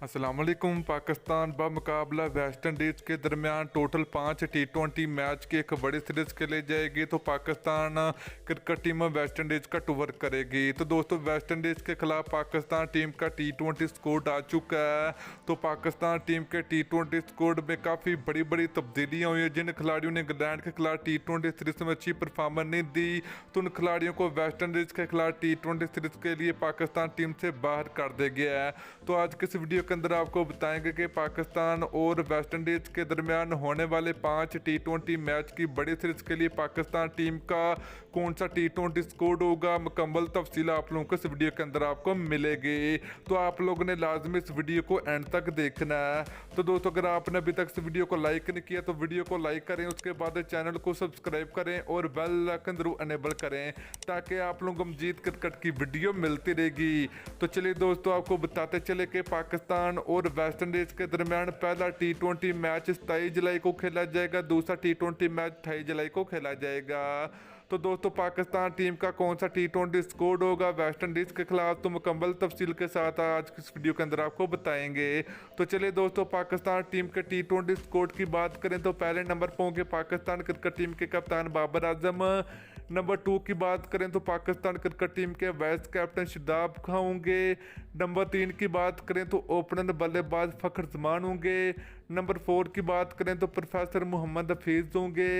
अस्सलाम वालेकुम। Pakistan बमुकाबला West Indies के दरमियान टोटल 5 T20 मैच की एक बड़ी सीरीज़ खेली जाएगी। तो Pakistan cricket team West Indies का टूर करेगी। तो दोस्तों, वेस्ट इंडीज़ के खिलाफ पाकिस्तान टीम का T20 स्कोर आ चुका है। तो पाकिस्तान टीम के T20 स्कोर में काफ़ी बड़ी बड़ी तब्दीलियाँ हुई हैं। जिन खिलाड़ियों ने इंग्लैंड के खिलाफ T20 सीरीज़ में अच्छी परफॉर्मेंस नहीं दी, तो उन खिलाड़ियों को वेस्ट इंडीज़ के खिलाफ T20 सीरीज़ के लिए पाकिस्तान टीम से बाहर कर दिया गया है। तो आज के इस वीडियो के अंदर आपको बताएंगे कि पाकिस्तान और वेस्ट इंडीज के दरमियान होने वाले 5 T20 मैच की बड़ी सीरीज के लिए पाकिस्तान टीम का कौन सा T20 स्कोर होगा। मुकम्मल तफसील आप लोगों को इस वीडियो के अंदर आपको मिलेगी। तो आप लोगों ने लाजमी इस वीडियो को एंड तक देखना है। तो दोस्तों, अगर आपने अभी तक इस वीडियो को लाइक नहीं किया तो वीडियो को लाइक करें, उसके बाद चैनल को सब्सक्राइब करें और बेल आइकन जरूर अनेबल करें ताकि आप लोगों को मजीद क्रिकेट की वीडियो मिलती रहेगी। तो चलिए दोस्तों, आपको बताते चले कि पाकिस्तान और वेस्ट इंडीज के दरमियान पहला T20 मैच 27 जुलाई को खेला जाएगा, दूसरा T20 मैच 28 जुलाई को खेला जाएगा। तो दोस्तों, पाकिस्तान टीम का कौन सा T20 स्कोर होगा वेस्ट इंडीज के खिलाफ, तो मुकम्मल तफसील के साथ आज की इस वीडियो के अंदर आपको बताएंगे। तो चलिए दोस्तों, पाकिस्तान टीम के T20 स्कोर की बात करें तो पहले नंबर पर होंगे पाकिस्तान क्रिकेट टीम के कप्तान बाबर आजम। नंबर 2 की बात करें तो पाकिस्तान क्रिकेट टीम के वाइस कैप्टन शादाब खान होंगे। नंबर 3 की बात करें तो ओपनर बल्लेबाज फखर जमान होंगे। नंबर 4 की बात करें तो प्रोफेसर मोहम्मद हफीज़ होंगे।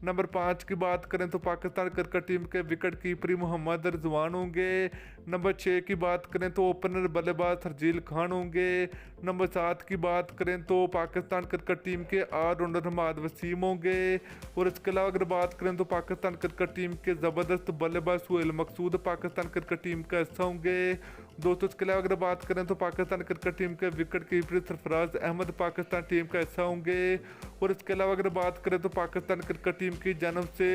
नंबर 5 की बात करें तो पाकिस्तान क्रिकेट टीम के विकेट कीपर मोहम्मद रिजवान होंगे। नंबर 6 की बात करें तो ओपनर बल्लेबाज शर्जील खान होंगे। नंबर 7 की बात करें तो पाकिस्तान क्रिकेट टीम के ऑलराउंडर हमाद वसीम होंगे। और इसके अलावा अगर बात करें तो पाकिस्तान क्रिकेट टीम के ज़बरदस्त बल्लेबाज सुहेल मकसूद पाकिस्तान क्रिकेट टीम का हिस्सा होंगे। दोस्तों, इसके अलावा अगर बात करें तो पाकिस्तान क्रिकेट टीम के wicket keeper Sarfaraz Ahmed Pakistan team का हिस्सा होंगे। और इसके अलावा अगर बात करें तो पाकिस्तान क्रिकेट टीम की जानब से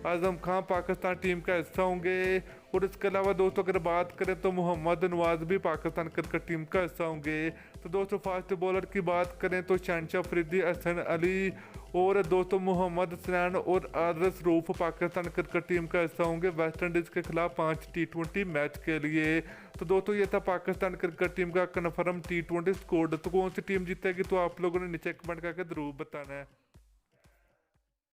आजम खान पाकिस्तान टीम का हिस्सा होंगे। और इसके अलावा दोस्तों, अगर बात करें तो मोहम्मद नवाज भी पाकिस्तान क्रिकेट टीम का हिस्सा होंगे। तो दोस्तों, फास्ट बॉलर की बात करें तो शहनशाह अफरीदी, हसन अली और दोस्तों मोहम्मद सैन और आदर्श रूफ पाकिस्तान क्रिकेट टीम का हिस्सा होंगे वेस्ट इंडीज़ के खिलाफ 5 T20 मैच के लिए। तो दोस्तों, ये था पाकिस्तान क्रिकेट टीम का कन्फर्म T20 स्कोर। तो कौन सी टीम जीतेगी तो आप लोगों ने नीचे कमेंट करके जरूर बताना है।